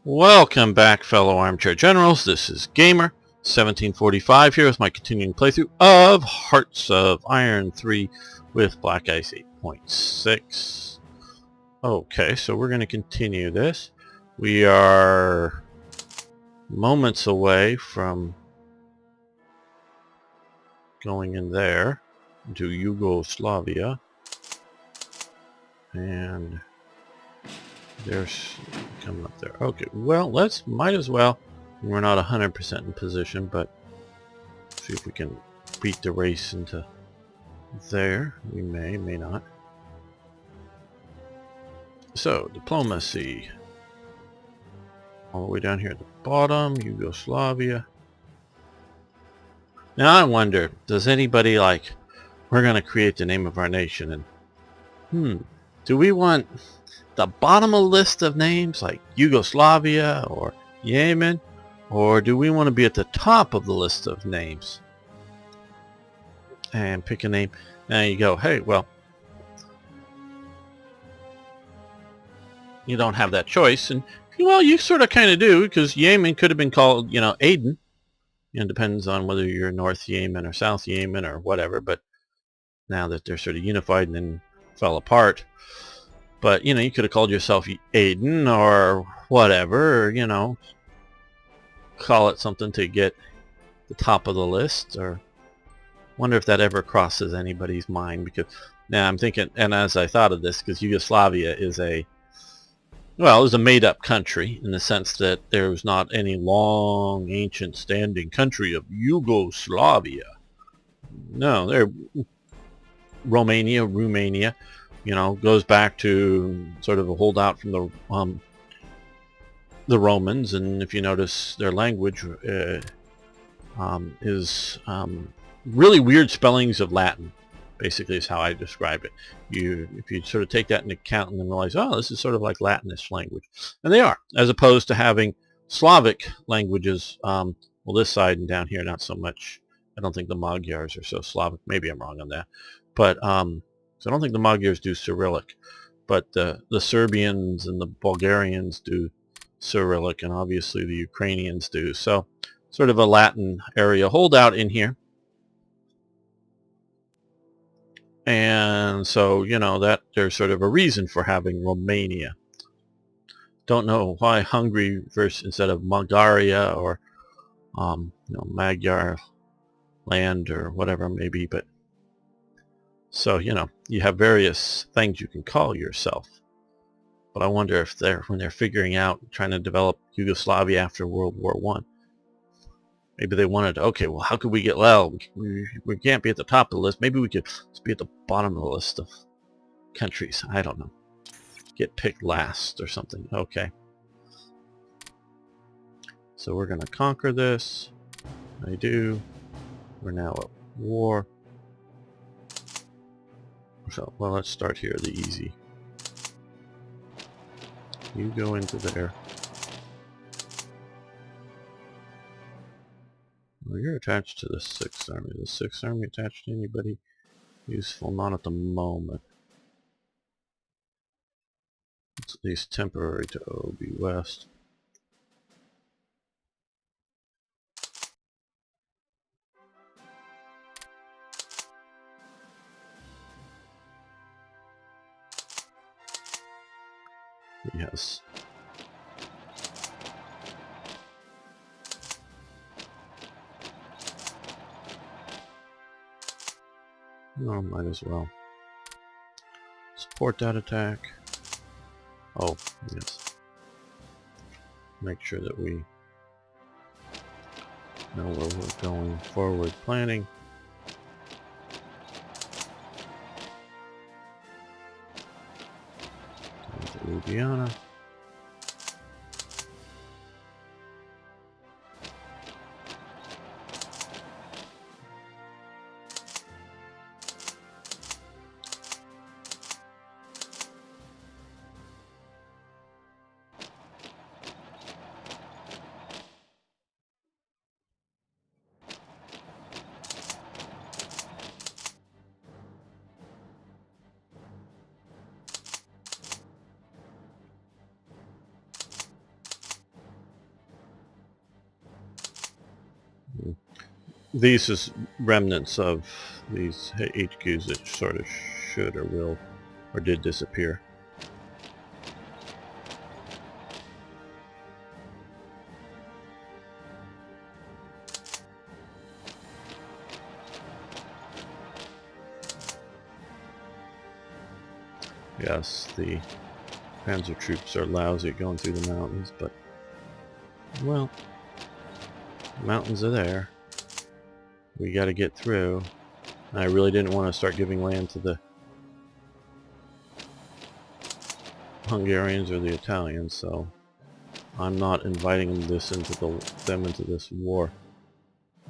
Welcome back, fellow armchair generals. This is Gamer 1745 here with my continuing playthrough of Hearts of Iron 3 with Black Ice 8.6. Okay, so we're going to continue this. We are moments away from going in there into Yugoslavia, and there's coming up there. Okay, well, might as well. We're not 100% in position, but see if we can beat the race into there. We may not. So, diplomacy. All the way down here at the bottom, Yugoslavia. Now I wonder, does anybody we're going to create the name of our nation, and do we want the bottom of the list of names like Yugoslavia or Yemen, or do we want to be at the top of the list of names and pick a name? Now you go, hey, well, you don't have that choice, and well, you sort of kind of do, because Yemen could have been called, Aden. It depends on whether you're North Yemen or South Yemen or whatever, but now that they're sort of unified and then fell apart. But, you could have called yourself Aden or whatever, or, call it something to get the top of the list, or wonder if that ever crosses anybody's mind, because now I'm thinking, and as I thought of this, because Yugoslavia is it was a made-up country in the sense that there was not any long, ancient, standing country of Yugoslavia. No, they're Romania, goes back to sort of a holdout from the Romans, and if you notice, their language is really weird spellings of Latin. Basically, is how I describe it. If you sort of take that into account and then realize, oh, this is sort of like Latinish language, and they are, as opposed to having Slavic languages. Well, this side and down here, not so much. I don't think the Magyars are so Slavic. Maybe I'm wrong on that, but so I don't think the Magyars do Cyrillic, but the Serbians and the Bulgarians do Cyrillic, and obviously the Ukrainians do. So sort of a Latin area holdout in here. And so, that there's sort of a reason for having Romania. Don't know why Hungary instead of Bulgaria or Magyar land or whatever maybe, but so you have various things you can call yourself. But I wonder if when they're figuring out, trying to develop Yugoslavia after World War I, maybe they wanted to, okay, well, how could we get, we can't be at the top of the list. Maybe we could be at the bottom of the list of countries. I don't know. Get picked last or something. Okay. So we're going to conquer this. I do. We're now at war. So, well, let's start here, the easy. You go into there. Well, you're attached to the 6th Army. The 6th Army attached to anybody useful? Not at the moment. It's at least temporary to OB West. Yes. No, might as well. Support that attack. Oh, yes. Make sure that we know where we're going. Forward planning. Down to Ljubljana. these is remnants of these HQs that sort of should or will or did disappear. Yes, the Panzer troops are lousy at going through the mountains, but, well, the mountains are there. We got to get through. I really didn't want to start giving land to the Hungarians or the Italians, so I'm not inviting them into this war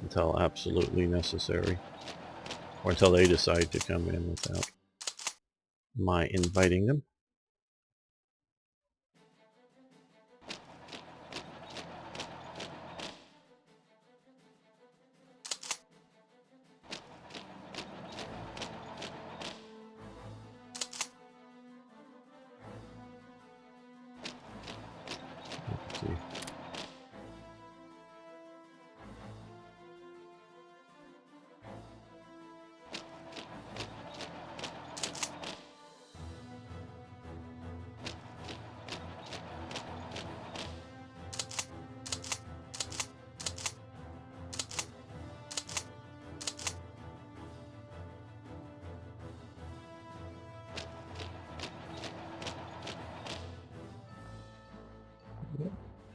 until absolutely necessary, or until they decide to come in without my inviting them. Let's see.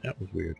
That was weird.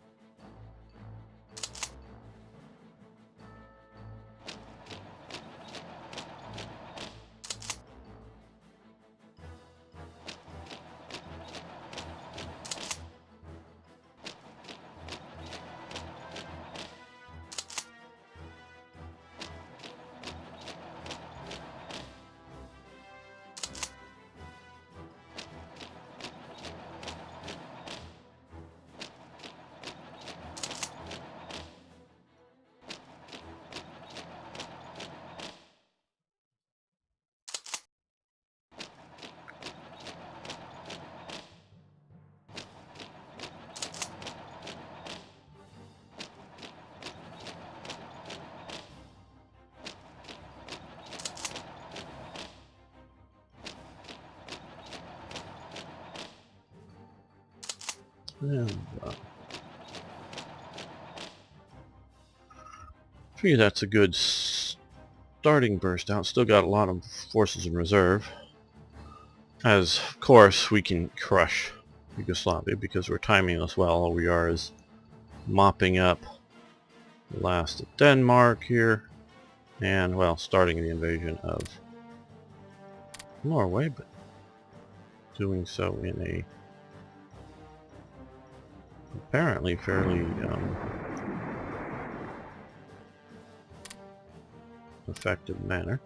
And, I figure that's a good starting burst out. Still got a lot of forces in reserve. As, of course, we can crush Yugoslavia because we're timing this well. All we are is mopping up the last of Denmark here. And, well, starting the invasion of Norway, but doing so in a apparently fairly effective manner.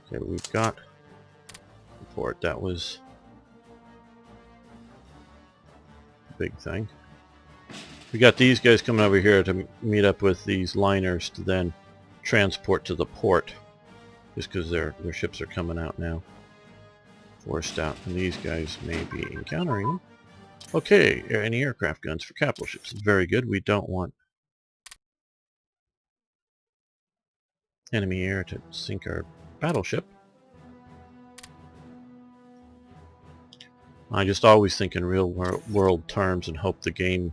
Okay, we've got the port. That was a big thing. We got these guys coming over here to meet up with these liners to then transport to the port, just because their ships are coming out now, forced out, and these guys may be encountering them. Okay, any aircraft guns for capital ships. Very good. We don't want enemy air to sink our battleship. I just always think in real world terms and hope the game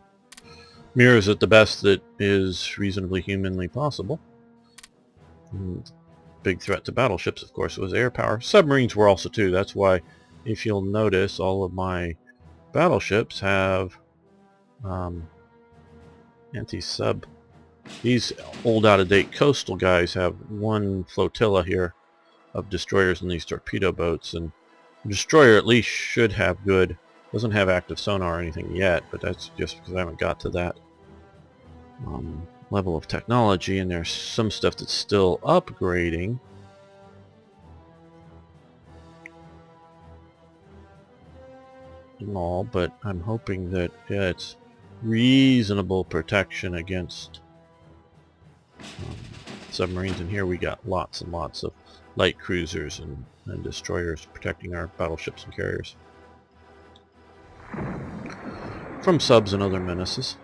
mirrors it the best that is reasonably humanly possible. And big threat to battleships, of course, was air power. Submarines were also too. That's why, if you'll notice, all of my battleships have anti-sub. These old out-of-date coastal guys have one flotilla here of destroyers and these torpedo boats, and the destroyer at least should have good, doesn't have active sonar or anything yet, but that's just because I haven't got to that level of technology, and there's some stuff that's still upgrading. And all, but I'm hoping that it's reasonable protection against submarines. And here we got lots and lots of light cruisers and destroyers protecting our battleships and carriers from subs and other menaces.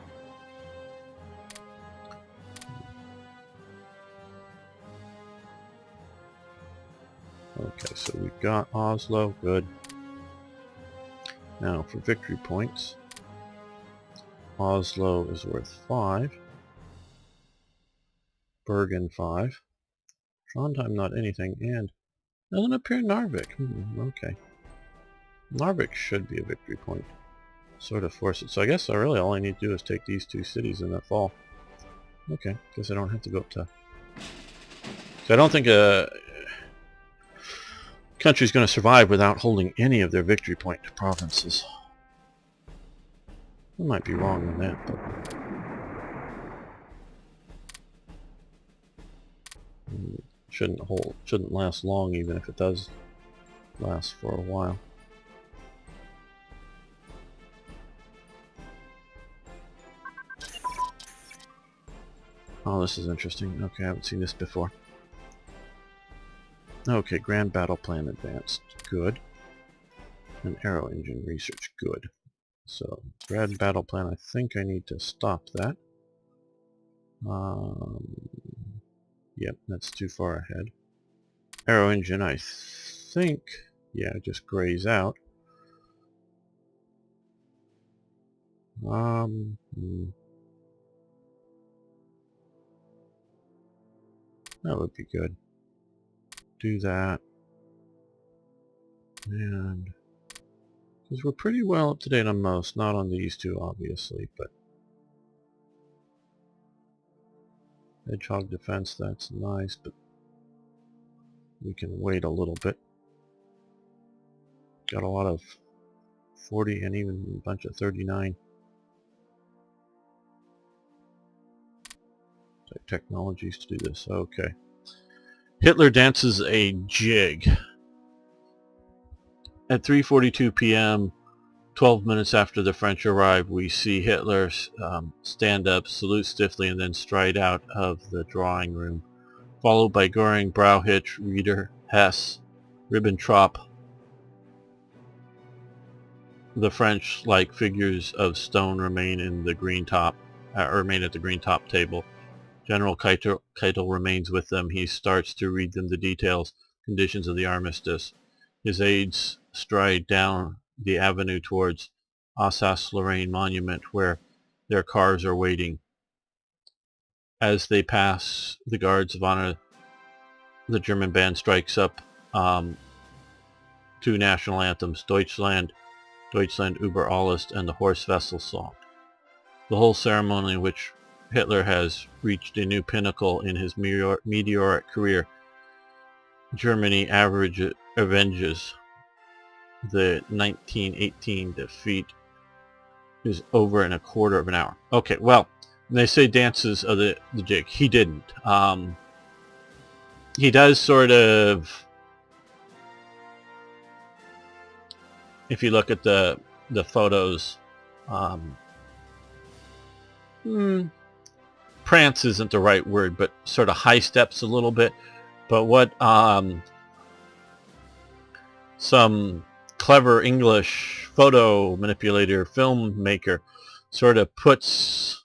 got Oslo. Good. Now for victory points. Oslo is worth 5. Bergen 5. Trondheim not anything, and doesn't appear Narvik. Okay. Narvik should be a victory point. Sort of force it. So I guess really all I need to do is take these 2 cities in that fall. Okay, guess I don't have to go up to... So I don't think a country's going to survive without holding any of their victory point provinces. I might be wrong on that, but... shouldn't last long, even if it does last for a while. Oh, this is interesting. Okay, I haven't seen this before. Okay, Grand Battle Plan advanced. Good. And Aero Engine research. Good. So, Grand Battle Plan, I think I need to stop that. Yep, that's too far ahead. Aero Engine, I think, yeah, just grays out. That would be good. Do that. And because we're pretty well up to date on most, not on these two obviously, but Hedgehog defense, that's nice, but we can wait a little bit. Got a lot of 40 and even a bunch of 39 technologies to do this. Okay. Hitler dances a jig. At 3:42 p.m., 12 minutes after the French arrive, we see Hitler stand up, salute stiffly, and then stride out of the drawing room, followed by Göring, Brauhitsch, Rieder, Hess, Ribbentrop. The French-like figures of stone remain in the green top, remain at the green top table. General Keitel remains with them. He starts to read them the details, conditions of the armistice. His aides stride down the avenue towards Alsace-Lorraine Monument, where their cars are waiting. As they pass the guards of honor, the German band strikes up 2 national anthems, Deutschland über alles, and the Horse Vessel Song. The whole ceremony, in which Hitler has reached a new pinnacle in his meteoric career, Germany avenges the 1918 defeat, is over in a quarter of an hour. Okay, well, they say dances of the jig. He didn't. He does sort of, if you look at the photos, prance isn't the right word, but sort of high steps a little bit. But what some clever English photo manipulator, filmmaker, sort of puts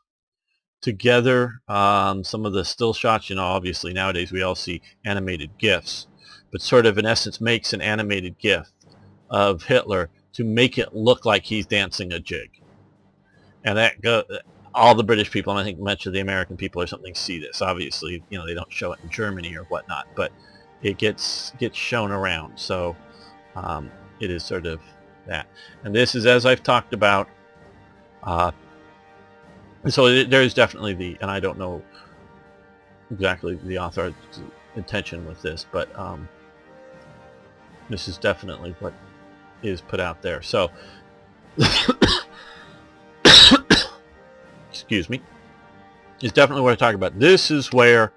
together some of the still shots. You know, obviously nowadays we all see animated GIFs, but sort of in essence makes an animated GIF of Hitler to make it look like he's dancing a jig. And that all the British people, and I think much of the American people or something, see this. Obviously, you know, they don't show it in Germany or whatnot, but it gets shown around. So it is sort of that. And this is, as I've talked about, so there's definitely and I don't know exactly the author's intention with this, but this is definitely what is put out there. So excuse me, is definitely what I talk about. This is where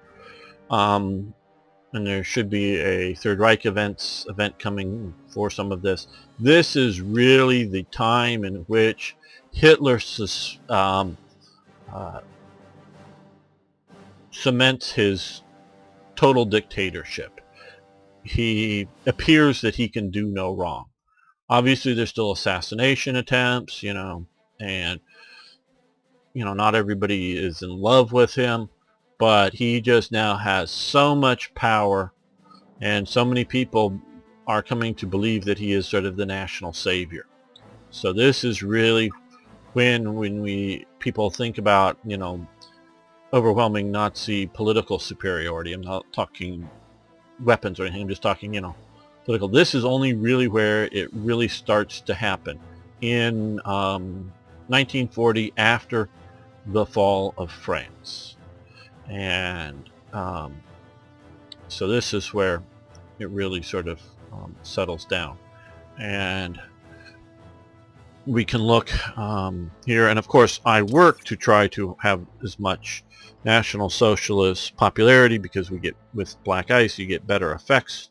and there should be a Third Reich event coming for some of this. This is really the time in which Hitler cements his total dictatorship. He appears that he can do no wrong. Obviously, there's still assassination attempts, you know, and you know, not everybody is in love with him, but he just now has so much power, and so many people are coming to believe that he is sort of the national savior. So this is really when people think about, you know, overwhelming Nazi political superiority. I'm not talking weapons or anything. I'm just talking, you know, political. This is only really where it really starts to happen in 1940, after the fall of France. And so this is where it really sort of settles down. And we can look here, and of course I work to try to have as much National Socialist popularity, because we get, with black ice, you get better effects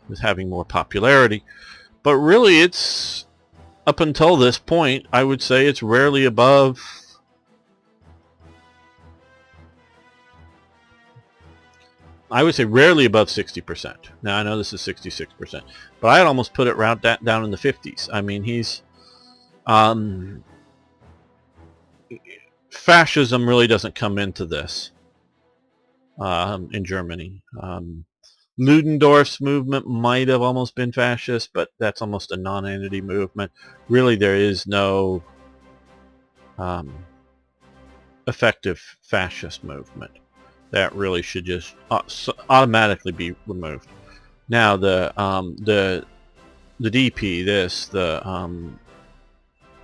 with having more popularity. But really, it's, up until this point, I would say it's rarely above, I would say rarely above 60%. Now I know this is 66%, but I'd almost put it right down in the 50s. I mean, he's fascism really doesn't come into this in Germany. Ludendorff's movement might have almost been fascist, but that's almost a non-entity movement. Really, there is no effective fascist movement. That really should just automatically be removed. Now the DP,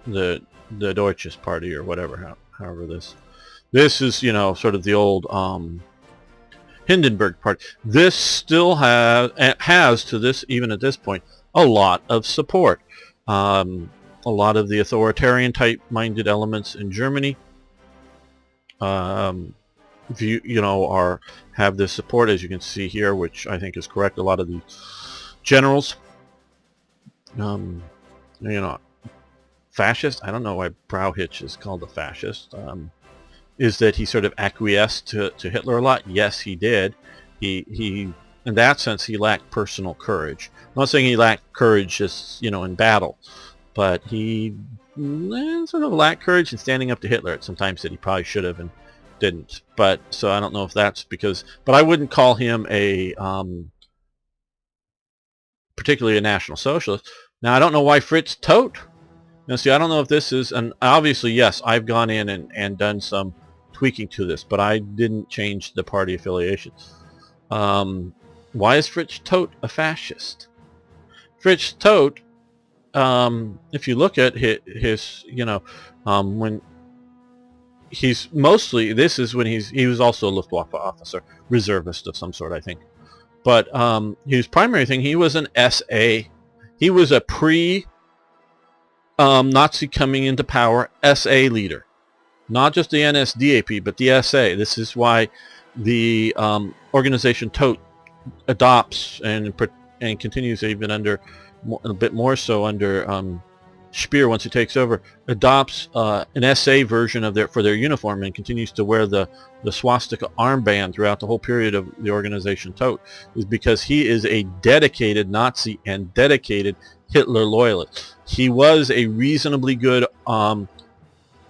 the Deutsches Party, or whatever, however this is, you know, sort of the old Hindenburg Party. This still has to this, even at this point, a lot of support. A lot of the authoritarian type minded elements in Germany have this support, as you can see here, which I think is correct. A lot of the generals, you know, fascist, I don't know why Brauhitsch is called a fascist, is that he sort of acquiesced to Hitler a lot. Yes, he did. He in that sense, he lacked personal courage. I'm not saying he lacked courage just, you know, in battle, but he sort of lacked courage in standing up to Hitler at some times that he probably should have and didn't. But so I don't know if that's because, but I wouldn't call him a particularly a National Socialist. Now I don't know why Fritz Todt. Now see, I don't know if this is, and obviously yes, I've gone in and done some tweaking to this, but I didn't change the party affiliation. Why is Fritz Todt a fascist? Fritz Todt, if you look at his you know, when he's mostly, this is when he was also a Luftwaffe officer, reservist of some sort, I think. But his primary thing, he was an SA. He was a Nazi coming into power SA leader, not just the NSDAP, but the SA. This is why the organization Todt adopts and continues even under a bit more so under Speer, once he takes over, adopts an SA version of for their uniform and continues to wear the swastika armband throughout the whole period of the organization Todt, is because he is a dedicated Nazi and dedicated Hitler loyalist. He was a reasonably good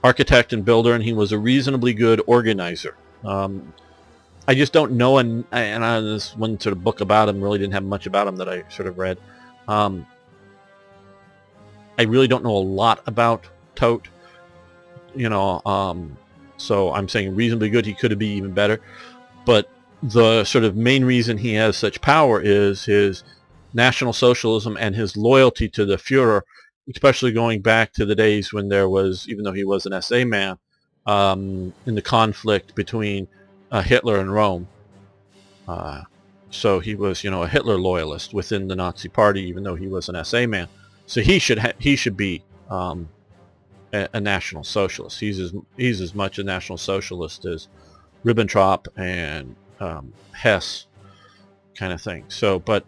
architect and builder, and he was a reasonably good organizer. I just don't know, and this one sort of book about him really didn't have much about him that I sort of read. I really don't know a lot about Todt, you know, so I'm saying reasonably good. He could be even better, but the sort of main reason he has such power is his National Socialism and his loyalty to the Führer, especially going back to the days when there was, even though he was an SA man, in the conflict between Hitler and Rome. So he was, you know, a Hitler loyalist within the Nazi Party, even though he was an SA man. So he should be a National Socialist. He's as much a National Socialist as Ribbentrop and Hess, kind of thing. So, but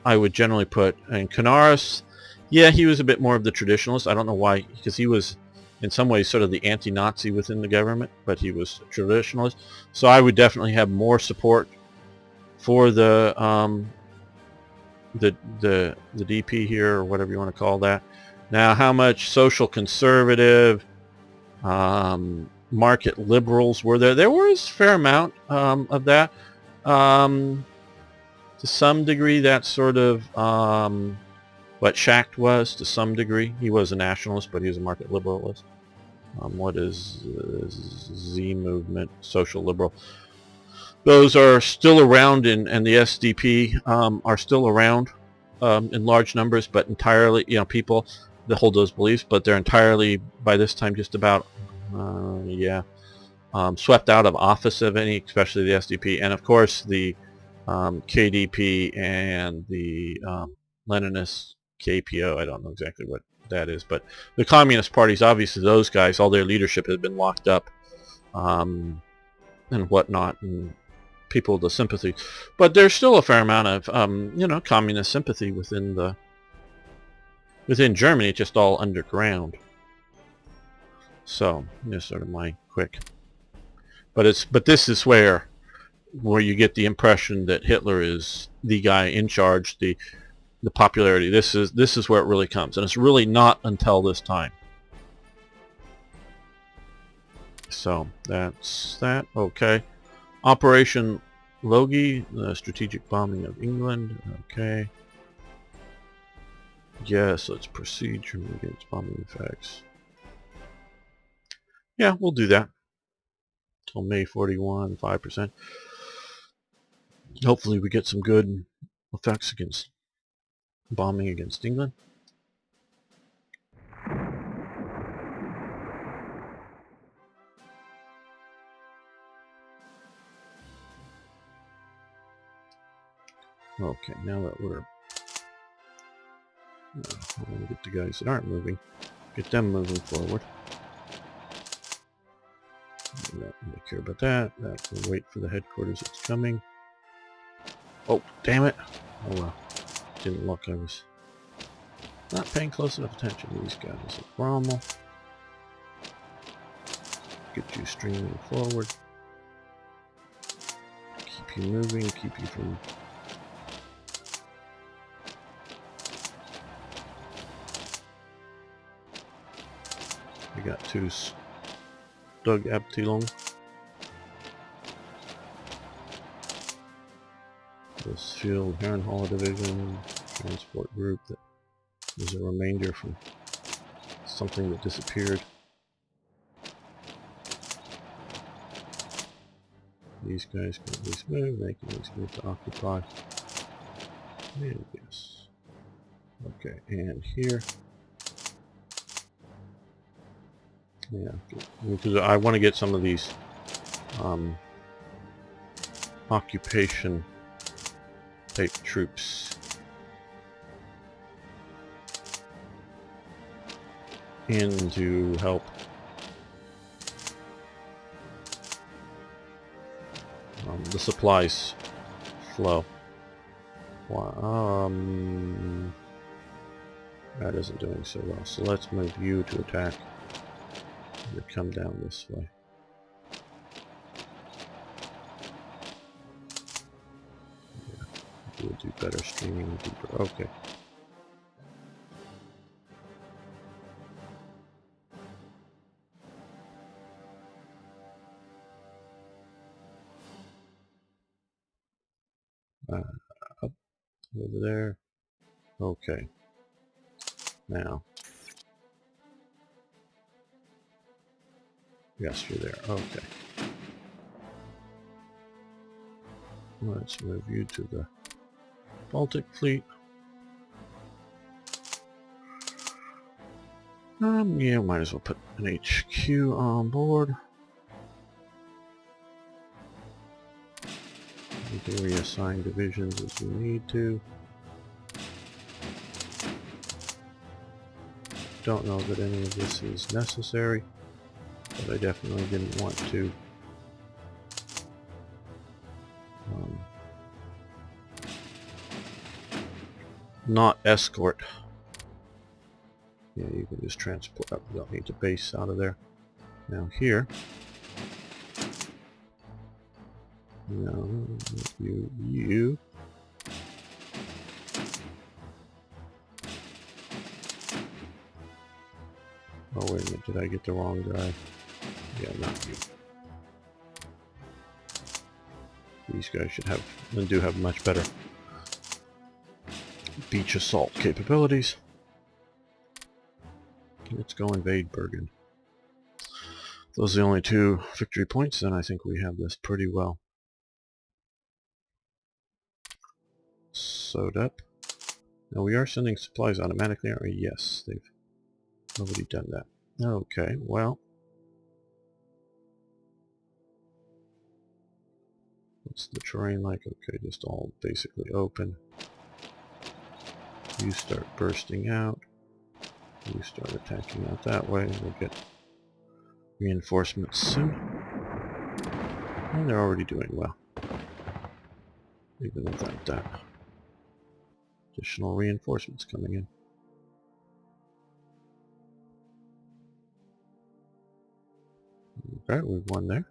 I would generally put, and Canaris, yeah, he was a bit more of the traditionalist. I don't know why, because he was in some ways sort of the anti-Nazi within the government, but he was a traditionalist. So I would definitely have more support for the DP here, or whatever you want to call that. Now, how much social conservative, market liberals were there? There was a fair amount of that. To some degree, that's sort of what Schacht was. To some degree, he was a nationalist, but he was a market liberalist. What is Z movement? Social liberal. Those are still around, and the SDP are still around in large numbers, but entirely, people that hold those beliefs, but they're entirely, by this time, just about, swept out of office of any, especially the SDP, and of course the KDP and the Leninist KPO. I don't know exactly what that is, but the Communist parties, obviously those guys, all their leadership has been locked up and whatnot, and people with the sympathy. But there's still a fair amount of, communist sympathy within Germany. It's just all underground. So, sort of my quick. But this is where you get the impression that Hitler is the guy in charge, the popularity. This is where it really comes, and it's really not until this time. So that's that. Okay. Operation Logie, the strategic bombing of England. Okay. Yes, let's proceed against bombing effects. Yeah, we'll do that. Till May 41, 5%. Hopefully we get some good effects against bombing against England. Okay, now that we're... I want to get the guys that aren't moving. Get them moving forward. I don't really care about that. We'll wait for the headquarters. It's coming. Oh, damn it. Oh well. Didn't look. I was not paying close enough attention to these guys. Rommel. Get you streaming forward. Keep you moving. Keep you from... We got two Doug Abteilung. This field Herrenhall Division transport group that was a remainder from something that disappeared. These guys can at least move, they can at least move to occupy. And yes. Okay, and here. Yeah, because I want to get some of these occupation type troops in to help the supplies flow. That isn't doing so well, so let's move you to attack. They come down this way. Yeah, we'll do better streaming deeper. Okay. Up over there. Okay. Now. Yes, you're there. Okay. Let's move you to the Baltic Fleet. Yeah, might as well put an HQ on board. We can reassign divisions as we need to. Don't know that any of this is necessary, but I definitely didn't want to not escort. Yeah, you can just transport up. You don't need to base out of there. Now here, you. Oh wait a minute, did I get the wrong guy? Yeah, not you. These guys should have, and do have much better beach assault capabilities. Let's go invade Bergen. If those are the only 2 victory points, then I think we have this pretty well sewed up. Now we are sending supplies automatically, aren't we? Yes, they've already done that. Okay, well, what's the terrain like? Okay, just all basically open. You start bursting out. You start attacking out that way. We'll get reinforcements soon. And they're already doing well, even without that. Additional reinforcements coming in. Okay, we've won there.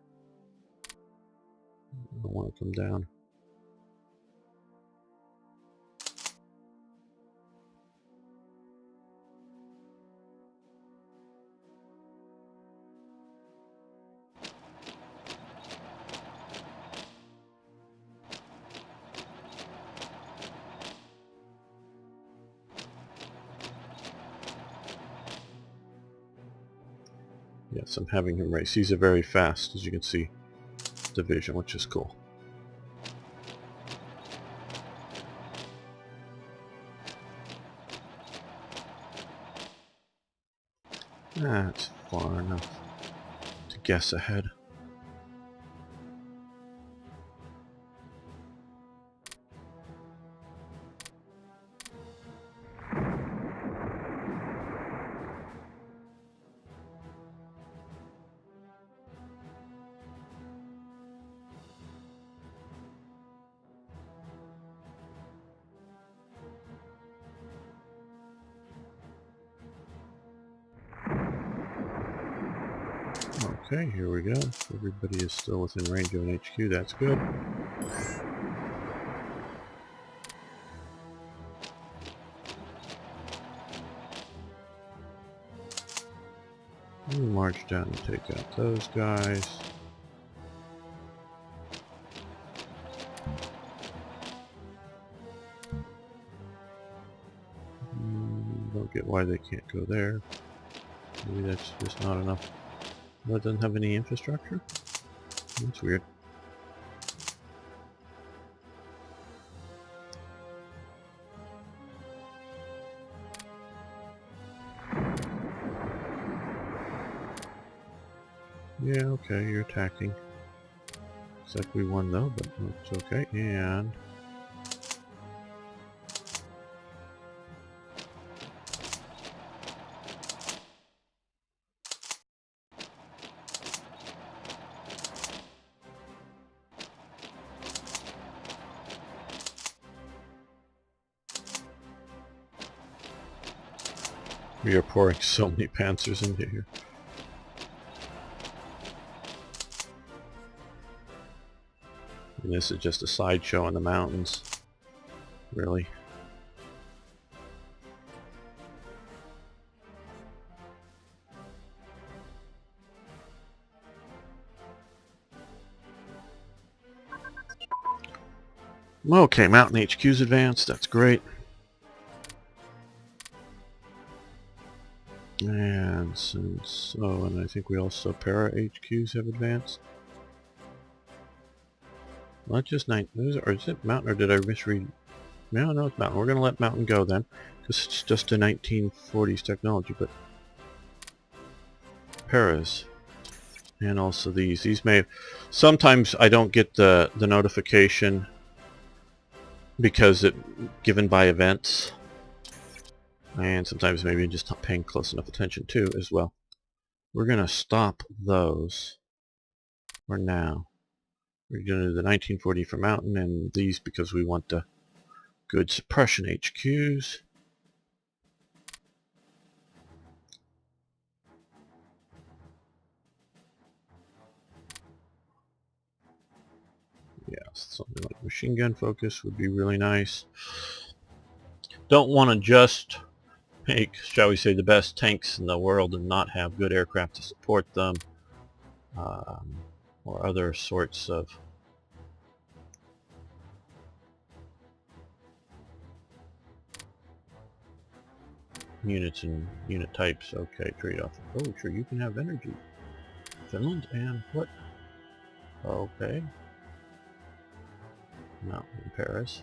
I don't want to come down. Yes, I'm having him race. He's a very fast, as you can see, division, which is cool. That's far enough to guess ahead. Okay, here we go. Everybody is still within range of an HQ. That's good. We'll march down and take out those guys. Don't get why they can't go there. Maybe that's just not enough. Well, it doesn't have any infrastructure? That's weird. Yeah, okay, you're attacking. Looks like we won though, but it's okay. And we are pouring so many panzers into here. And this is just a sideshow in the mountains. Really. Okay, mountain HQ's advanced. That's great. And since, oh, and I think we also para HQs have advanced. Not just 9, or is it mountain, or did I misread? No, no, it's mountain. We're going to let mountain go then, because it's just a 1940s technology, but paras. And also these may, sometimes I don't get the notification because it given by events. And sometimes maybe just not paying close enough attention to as well. We're going to stop those for now. We're going to do the 1940 for mountain and these because we want the good suppression HQs. Yeah, something like machine gun focus would be really nice. Don't want to just make, shall we say, the best tanks in the world and not have good aircraft to support them, or other sorts of . units and unit types. Okay, trade-off. Oh, sure, you can have energy. Finland and what? Okay. Mountain Paris.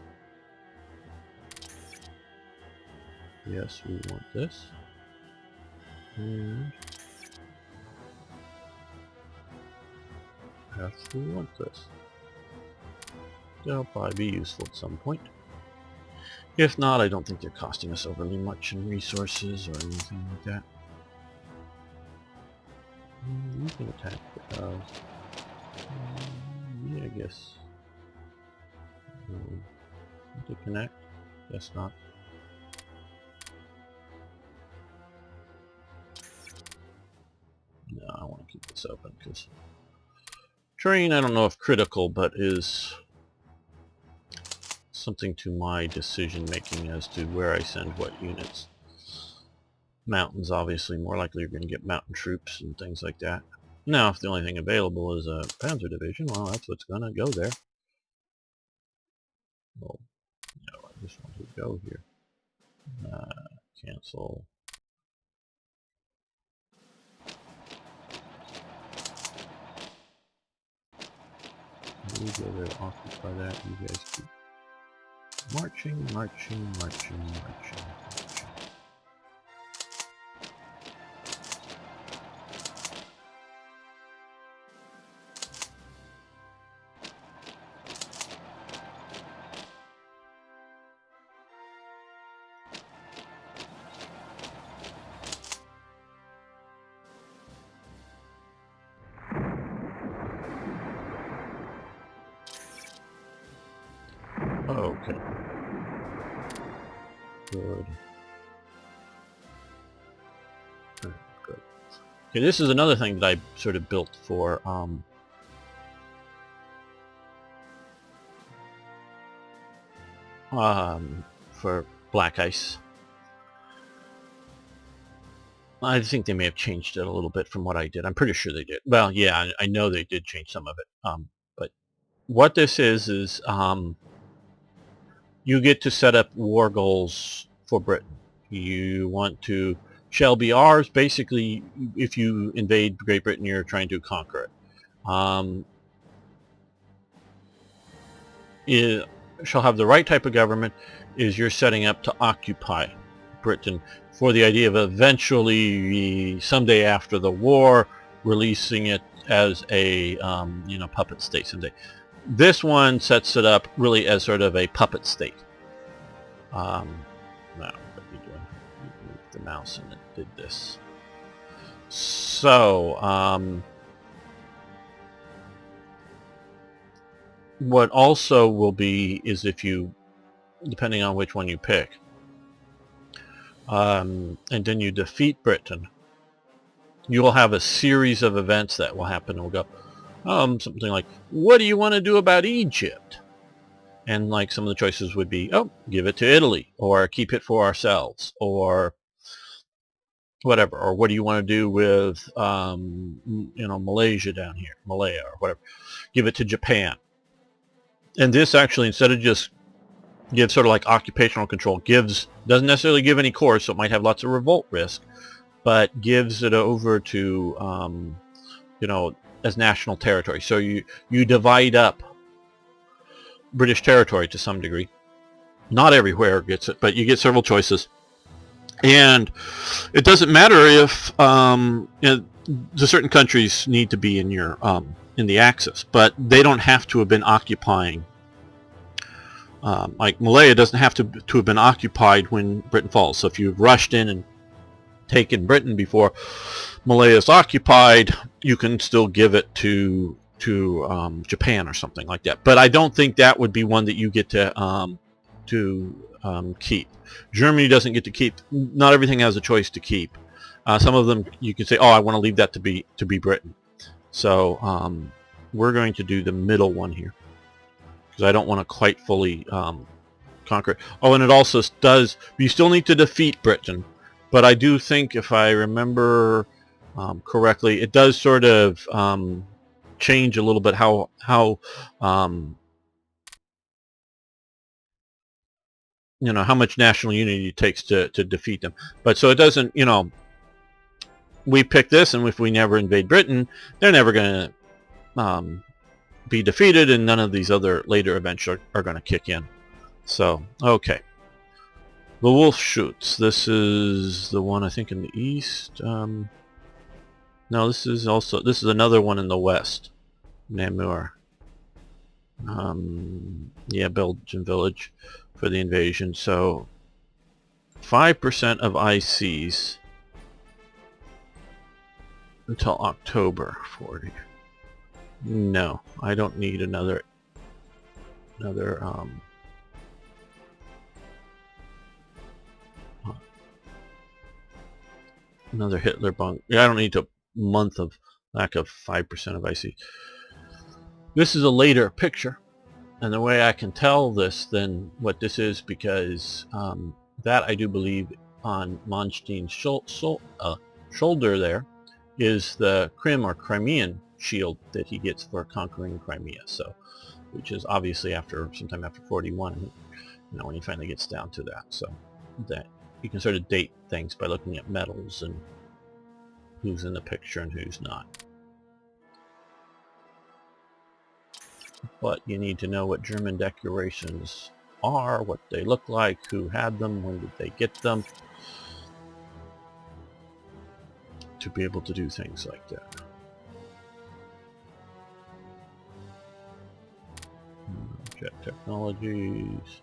Yes, we want this. And yes, we want this. They'll probably be useful at some point. If not, I don't think they're costing us overly much in resources or anything like that. You can attack yeah, I guess. To connect? Guess not. No, I want to keep this open because terrain, I don't know if critical, but is something to my decision making as to where I send what units. Mountains, obviously, more likely you're going to get mountain troops and things like that. Now, if the only thing available is a panzer division, well, that's what's going to go there. Well, no, I just want to go here. Cancel. You go there, occupy that. You guys keep marching, marching, marching, marching. Okay. Good. Good. Okay, this is another thing that I sort of built for black ice. I think they may have changed it a little bit from what I did. I'm pretty sure they did. Well, yeah, I know they did change some of it. But what this is you get to set up war goals for Britain. You want to shall be ours. Basically, if you invade Great Britain, you're trying to conquer it. It shall have the right type of government is you're setting up to occupy Britain for the idea of eventually, someday after the war, releasing it as a puppet state someday. This one sets it up really as sort of a puppet state. Now, what are you doing? You moved the mouse and it did this. So, what also will be is if you, depending on which one you pick, and then you defeat Britain, you will have a series of events that will happen. We'll go, something like, what do you want to do about Egypt? And like some of the choices would be, oh, give it to Italy, or keep it for ourselves, or whatever. Or what do you want to do with, Malaysia down here, Malaya, or whatever. Give it to Japan. And this actually, instead of just give sort of like occupational control, doesn't necessarily give any cores, so it might have lots of revolt risk, but gives it over to, as national territory. So you divide up British territory to some degree. Not everywhere gets it, but you get several choices. And it doesn't matter if the certain countries need to be in your in the Axis, but they don't have to have been occupying. Like Malaya doesn't have to have been occupied when Britain falls. So if you've rushed in and taken Britain before Malaya is occupied, you can still give it to Japan or something like that. But I don't think that would be one that you get to keep. Germany doesn't get to keep. Not everything has a choice to keep. Some of them you can say, oh, I want to leave that to be Britain. So we're going to do the middle one here because I don't want to quite fully conquer it. Oh, and it also does. You still need to defeat Britain, but I do think, if I remember correctly, it does sort of change a little bit how how much national unity it takes to defeat them. But so it doesn't, we pick this, and if we never invade Britain, they're never going to be defeated, and none of these other later events are going to kick in. So, okay. The Wolf Shoots. This is the one, I think, in the east. No, this is another one in the west. Namur. Yeah, Belgian village for the invasion. So 5% of ICs until October 40. No, I don't need another Hitler bunk. Yeah, I don't need a month of lack of 5% of IC. This is a later picture, and the way I can tell this than what this is, because that I do believe on Manstein's shoulder there is the Krim or Crimean shield that he gets for conquering Crimea. So, which is obviously sometime after 41, when he finally gets down to that. So that you can sort of date things by looking at medals and who's in the picture and who's not. But you need to know what German declarations are, what they look like, who had them, when did they get them, to be able to do things like that. Jet technologies.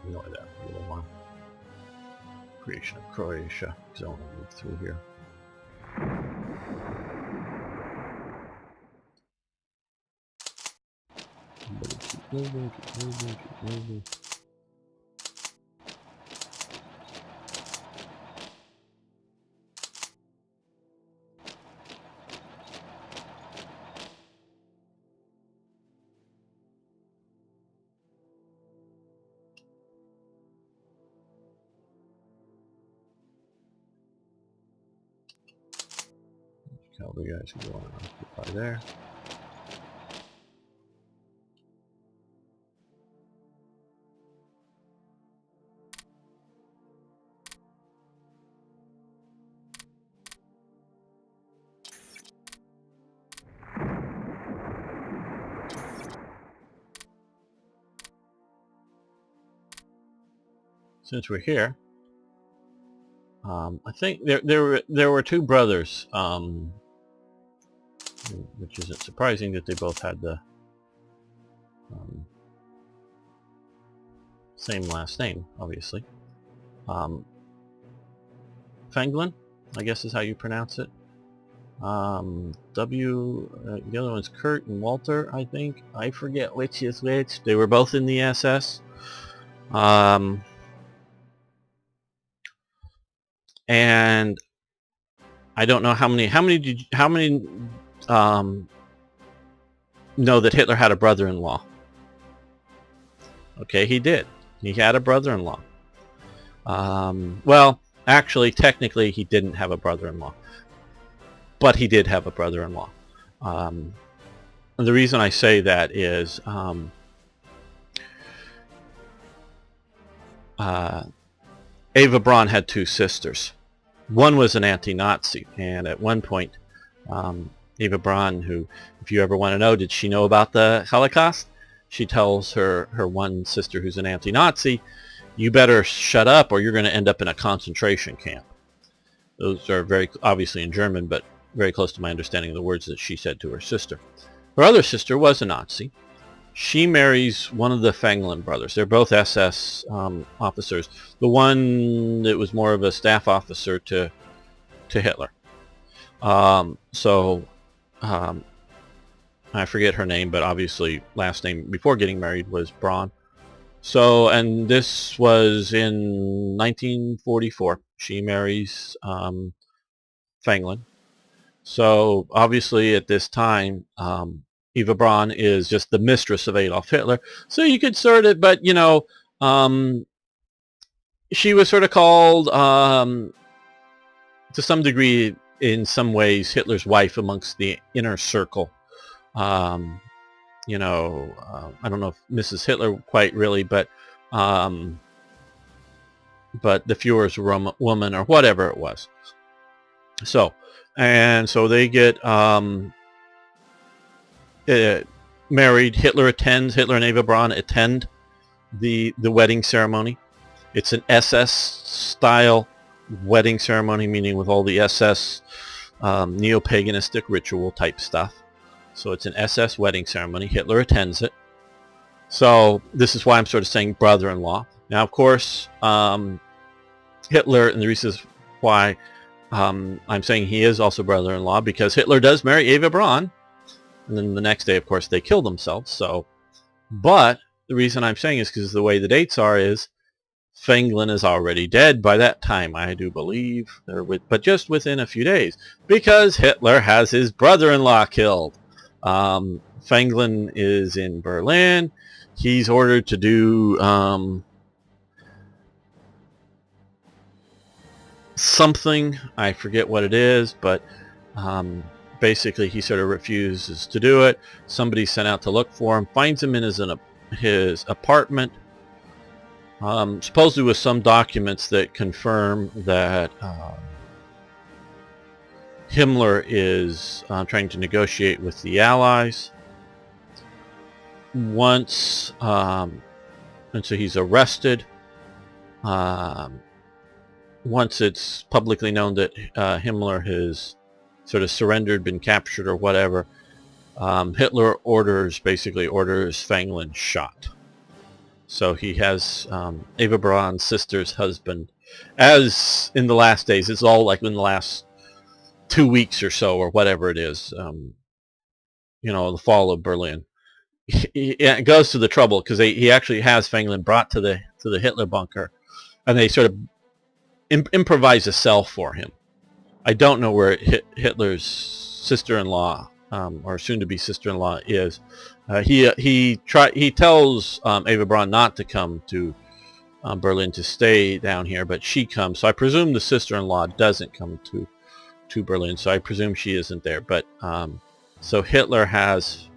Ignore that little one. Creation of Croatia, because I want to move through here. Keep moving, keep moving, keep moving. Cavalry guys can go on and occupy there. Since we're here, I think there were two brothers, which isn't surprising that they both had the same last name, obviously. Fenglin, I guess is how you pronounce it. The other one's Kurt and Walter, I think. I forget which is which. They were both in the SS. And I don't know how many know that Hitler had a brother-in-law. Okay, he did. He had a brother-in-law. Well, actually, technically, he didn't have a brother-in-law, but he did have a brother-in-law. And the reason I say that is Eva Braun had two sisters. One was an anti-Nazi, and at one point, Eva Braun, who, if you ever want to know, did she know about the Holocaust? She tells her one sister who's an anti-Nazi, you better shut up or you're going to end up in a concentration camp. Those are very obviously in German, but very close to my understanding of the words that she said to her sister. Her other sister was a Nazi. She marries one of the Fenglin brothers. They're both SS officers. The one that was more of a staff officer to Hitler. I forget her name, but obviously last name before getting married was Braun. So, and this was in 1944. She marries Fenglin. So obviously at this time, Eva Braun is just the mistress of Adolf Hitler. So you could sort of, but you know, um, she was sort of called, to some degree, in some ways, Hitler's wife amongst the inner circle. Um, you know, I don't know if Mrs. Hitler quite really, um, but the Fuhrer's woman or whatever it was. So, and so they get married. Hitler and Eva Braun attend the wedding ceremony. It's an SS style wedding ceremony, meaning with all the SS neo-paganistic ritual type stuff. So it's an SS wedding ceremony. Hitler attends it. So this is why I'm sort of saying brother-in-law. Now, of course, Hitler, and the reason why I'm saying he is also brother-in-law, because Hitler does marry Eva Braun, and then the next day, of course, they kill themselves. So, but the reason I'm saying is because the way the dates are is Fenglin is already dead by that time, I do believe, but just within a few days, because Hitler has his brother-in-law killed. Fenglin is in Berlin. He's ordered to do something. I forget what it is, but basically he sort of refuses to do it. Somebody sent out to look for him, finds him in his apartment, supposedly with some documents that confirm that Himmler is trying to negotiate with the Allies. And so he's arrested. Once it's publicly known that Himmler has sort of surrendered, been captured or whatever, Hitler basically orders Fenglin shot. So he has Eva Braun's sister's husband, as in the last days, it's all like in the last 2 weeks or so, or whatever it is, you know, the fall of Berlin. It goes to the trouble because he actually has Fenglin brought to the Hitler bunker, and they sort of improvise a cell for him. I don't know where Hitler's sister-in-law, or soon-to-be sister-in-law, is. He tells Eva Braun not to come to Berlin, to stay down here, but she comes. So I presume the sister-in-law doesn't come to Berlin. So I presume she isn't there. But so Hitler has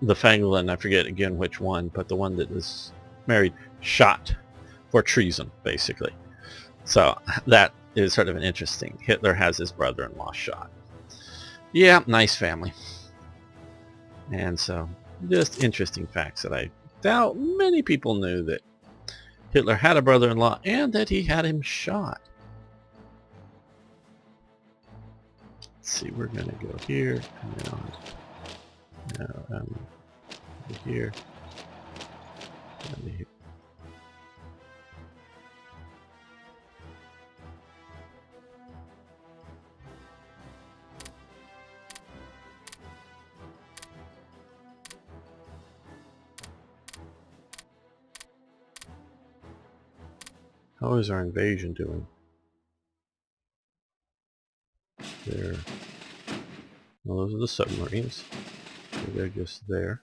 the Fenglin, I forget again which one, but the one that is married, shot for treason, basically. So that is sort of an interesting. Hitler has his brother-in-law shot. Yeah, nice family. And so just interesting facts that I doubt many people knew, that Hitler had a brother-in-law and that he had him shot. Let's see, we're going to go here and over here. And here. How is our invasion doing? There. Well, those are the submarines. So they're just there.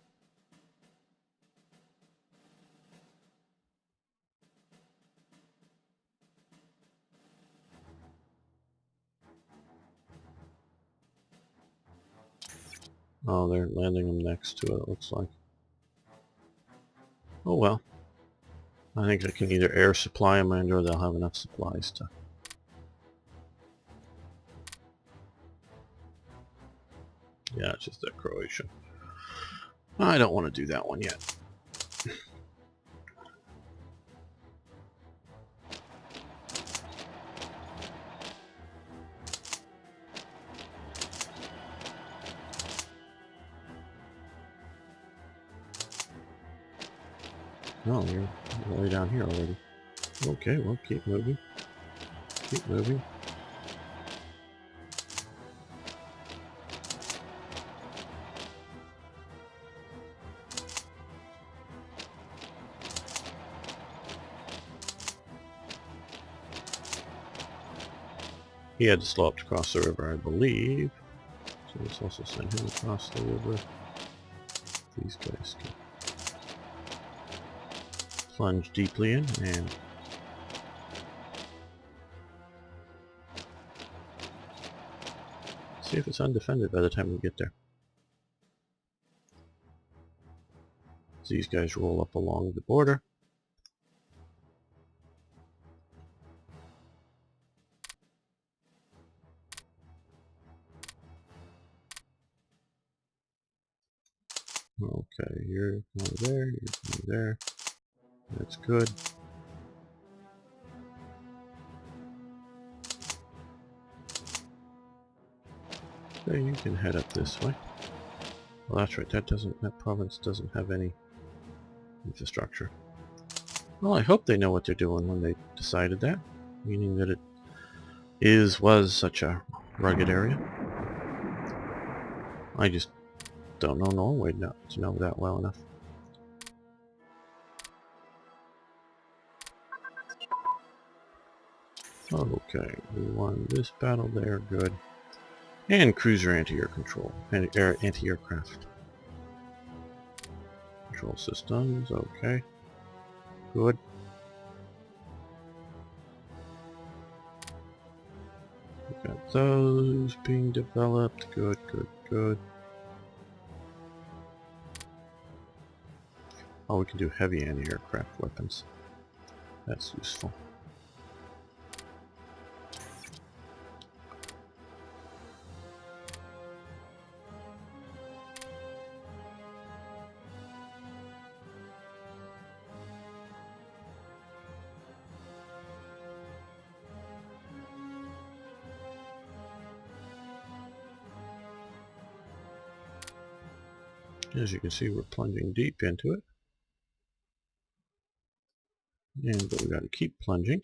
Oh, they're landing them next to it, looks like. Oh well. I think I can either air supply them, or they'll have enough supplies to... Yeah, it's just that Croatian. I don't want to do that one yet. Oh, you're way down here already. Okay, well, keep moving. Keep moving. He had to slow up to cross the river, I believe. So let's also send him across the river. These guys can plunge deeply in and see if it's undefended by the time we get there. So these guys roll up along the border. Okay, you're going there, you're going there. That's good. Okay, you can head up this way. Well, that's right. That province doesn't have any infrastructure. Well, I hope they know what they're doing when they decided that, meaning that it was such a rugged area. I just don't know Norway to know that well enough. Okay, we won this battle there, good. And cruiser anti-air control, anti-aircraft. Control systems, okay. Good. We got those being developed, good, good, good. Oh, we can do heavy anti-aircraft weapons. That's useful. As you can see, we're plunging deep into it. But we got to keep plunging.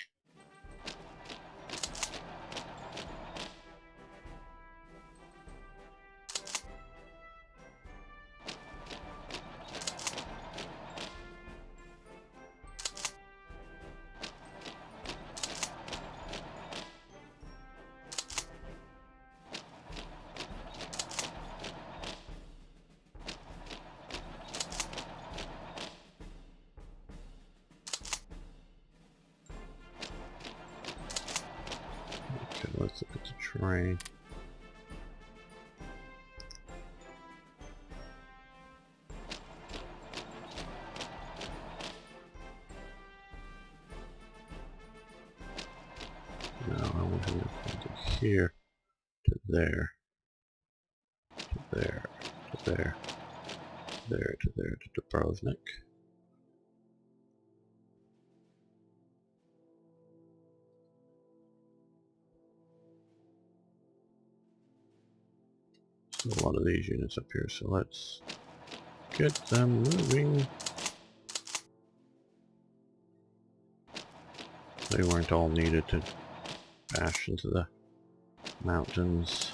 Okay, let's look at the terrain. No, I want him to point here to there, to there, to there, there to there to Dubrovnik. So a lot of these units up here, so let's get them moving. They weren't all needed to bash into the mountains.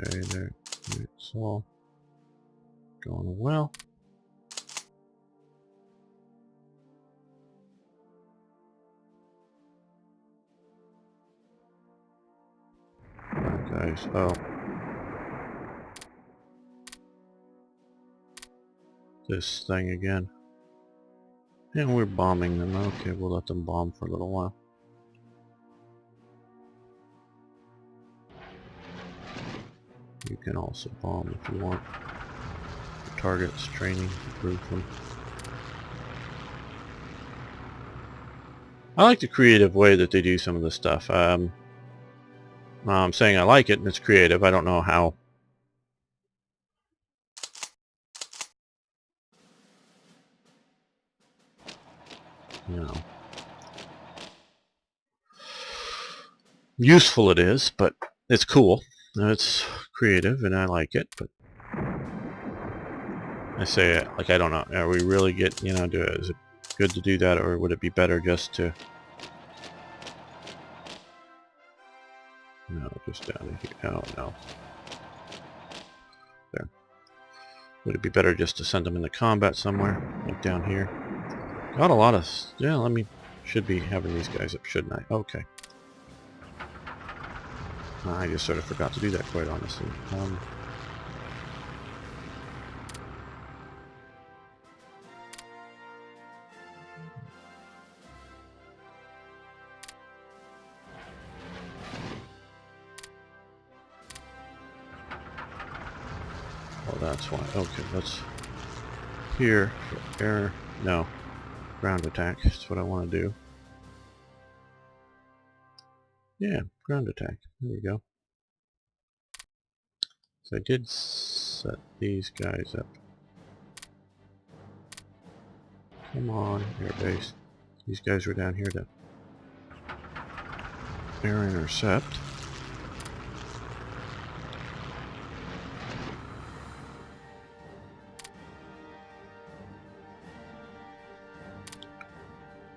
Okay, there, it's all going well. Alright guys, oh. This thing again. And we're bombing them. Okay, we'll let them bomb for a little while. You can also bomb if you want. Targets, training, improve them. I like the creative way that they do some of the stuff. I'm saying I like it and it's creative. I don't know how. You know, useful it is, but it's cool. It's creative and I like it, but I say, like, I don't know. Are we really is it good to do that, or would it be better just to... No, just down here. Oh, no. There. Would it be better just to send them into combat somewhere, like down here? Got a lot of... Yeah, let me Should be having these guys up, shouldn't I? Okay. I just sort of forgot to do that, quite honestly. Oh, that's why. Okay, let's... Here, for air... No. Ground attack. That's what I want to do. Yeah, ground attack. There we go. So I did set these guys up. Come on, airbase. These guys were down here to air intercept.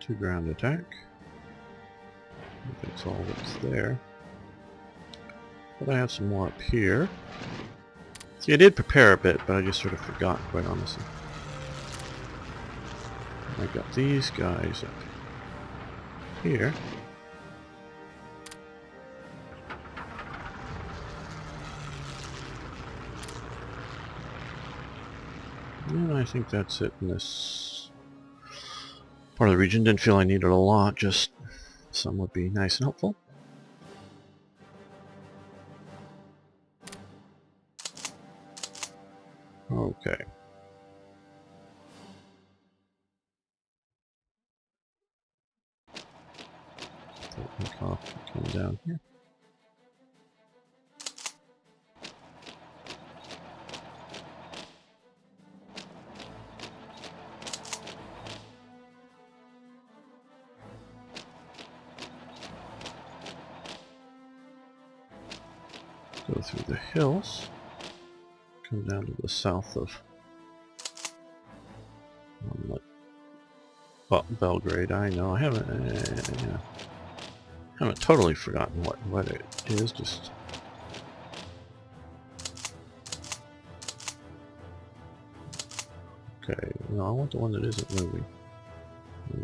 To ground attack. That's all that's there. But I have some more up here. See, I did prepare a bit, but I just sort of forgot, quite honestly. I got these guys up here. And I think that's it in this part of the region. Didn't feel I needed a lot, just some would be nice and helpful. Okay. Come down here. Go through the hills. Come down to the south of Belgrade. I know. I haven't totally forgotten what it is. Just okay. No, I want the one that isn't moving.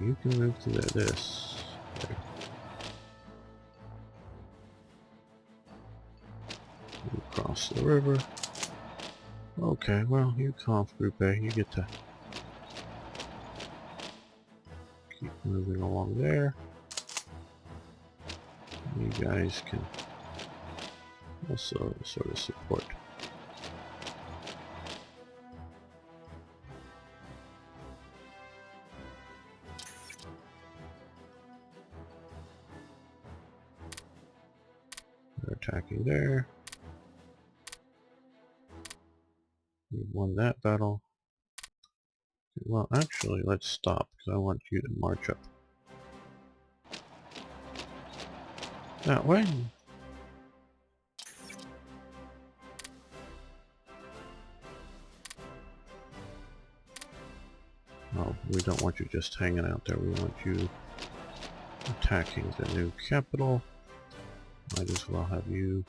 You can move to this. Okay. Across the river. Okay, well, you Conf Group A, you get to keep moving along there. You guys can also sort of support. They're attacking there. We won that battle. Well, actually, let's stop, because I want you to march up that way. No, we don't want you just hanging out there. We want you attacking the new capital. Might as well have you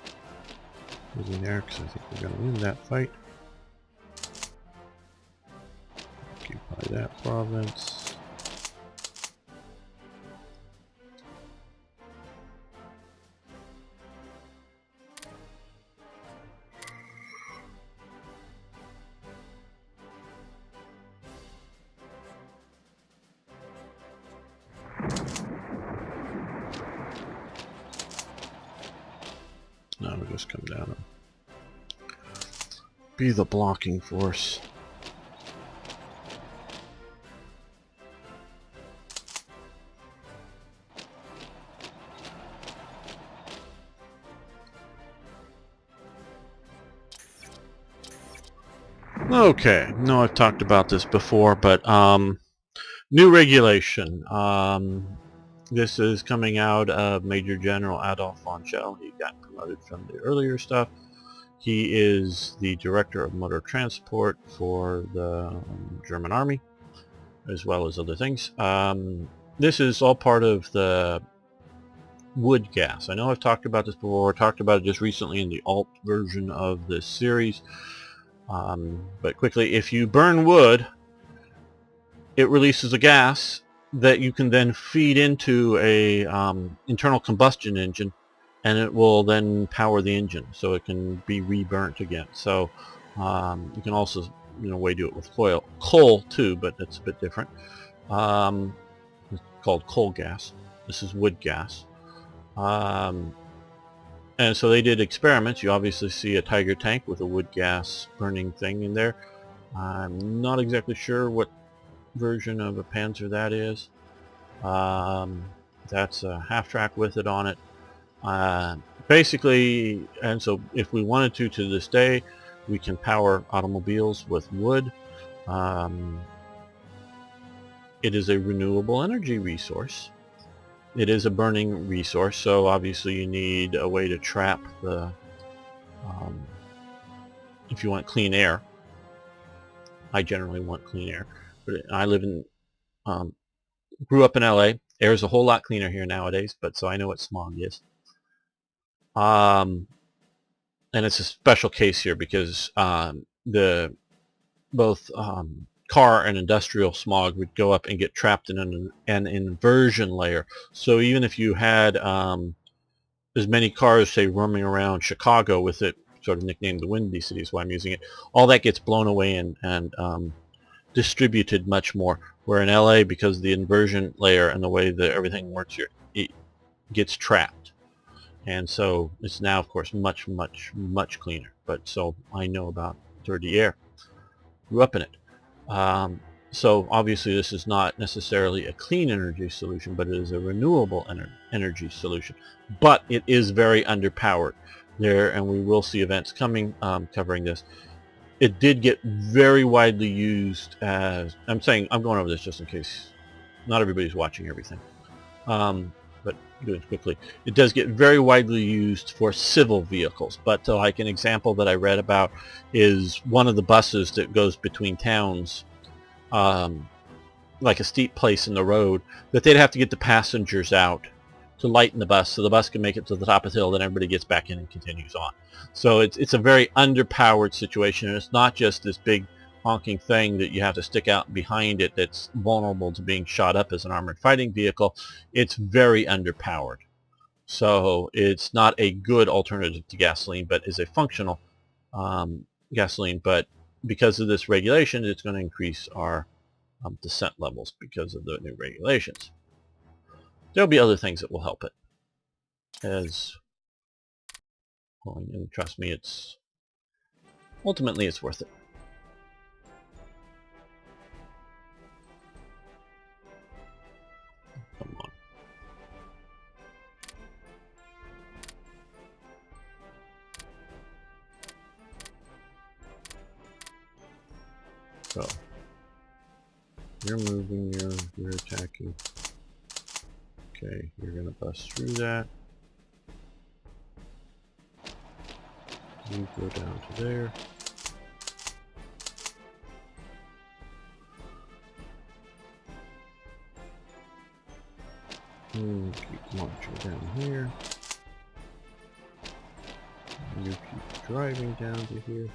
moving there, because I think we're going to win that fight. Occupy that province. Now we'll just come down and be the blocking force. Okay, no, I've talked about this before, but new regulation. This is coming out of Major General Adolf von Schell. He got promoted from the earlier stuff. He is the director of motor transport for the German army, as well as other things. This is all part of the Woodgas. I know I've talked about this before. I talked about it just recently in the alt version of this series. But quickly, if you burn wood, it releases a gas that you can then feed into a internal combustion engine, and it will then power the engine, so it can be reburnt again. So you can also, in a way, do it with coal too, but it's a bit different. It's called coal gas. This is wood gas. And so they did experiments. You obviously see a Tiger tank with a wood gas burning thing in there. I'm not exactly sure what version of a Panzer that is. That's a half-track with it on it. Basically, and so if we wanted to this day, we can power automobiles with wood. It is a renewable energy resource. It is a burning resource, so obviously you need a way to trap the, if you want clean air. I generally want clean air, but I live in, grew up in LA. Air is a whole lot cleaner here nowadays, but so I know what smog is. And it's a special case here because the both car and industrial smog would go up and get trapped in an inversion layer. So even if you had as many cars, say, roaming around Chicago with it, sort of nicknamed the Windy City is why I'm using it, all that gets blown away and distributed much more. Where in LA, because of the inversion layer and the way that everything works here, it gets trapped. And so it's now, of course, much, much, much cleaner. But so I know about dirty air. Grew up in it. So obviously this is not necessarily a clean energy solution, but it is a renewable energy solution. But it is very underpowered there, and we will see events coming covering this. It did get very widely used as, I'm going over this just in case not everybody's watching everything, but do it quickly. It does get very widely used for civil vehicles, but like an example that I read about is one of the buses that goes between towns, like a steep place in the road, that they'd have to get the passengers out to lighten the bus so the bus can make it to the top of the hill, then everybody gets back in and continues on. So it's a very underpowered situation, and it's not just this big honking thing that you have to stick out behind it that's vulnerable to being shot up as an armored fighting vehicle. It's very underpowered. So it's not a good alternative to gasoline, but is a functional gasoline. But because of this regulation, it's going to increase our descent levels because of the new regulations. There'll be other things that will help it. And trust me, ultimately it's worth it. Come on. So you're moving, you're attacking. Okay, you're gonna bust through that. You go down to there. And keep launching down here. You keep driving down to here.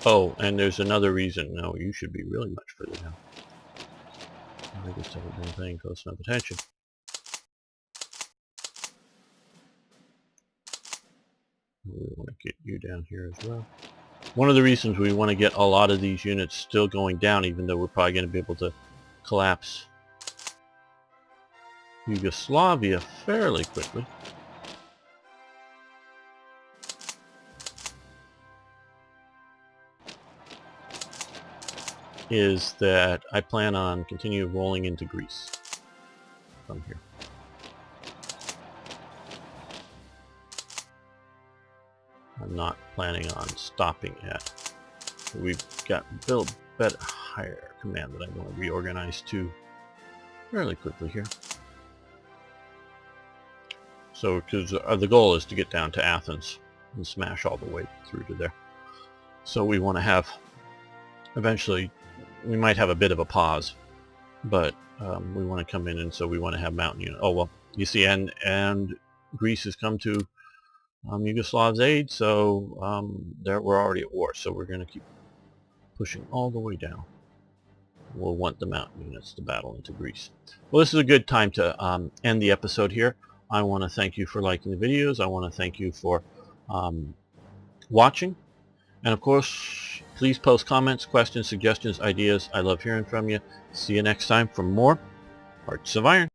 Oh, and there's another reason. No, you should be really much further down. I just haven't been paying close enough attention. We want to get you down here as well. One of the reasons we want to get a lot of these units still going down, even though we're probably going to be able to collapse Yugoslavia fairly quickly, is that I plan on continuing rolling into Greece from here. I'm not planning on stopping at. We've got built better higher command that I want to reorganize to fairly quickly here. So, because the goal is to get down to Athens and smash all the way through to there. So we want to have, eventually, we might have a bit of a pause, but we want to come in, and so we want to have mountain units. Oh well, you see, and Greece has come to Yugoslav's aid, so we're already at war, so we're going to keep pushing all the way down. will want the mountain units to battle into Greece. Well, this is a good time to end the episode here. I want to thank you for liking the videos. I want to thank you for watching. And of course, please post comments, questions, suggestions, ideas. I love hearing from you. See you next time for more Hearts of Iron.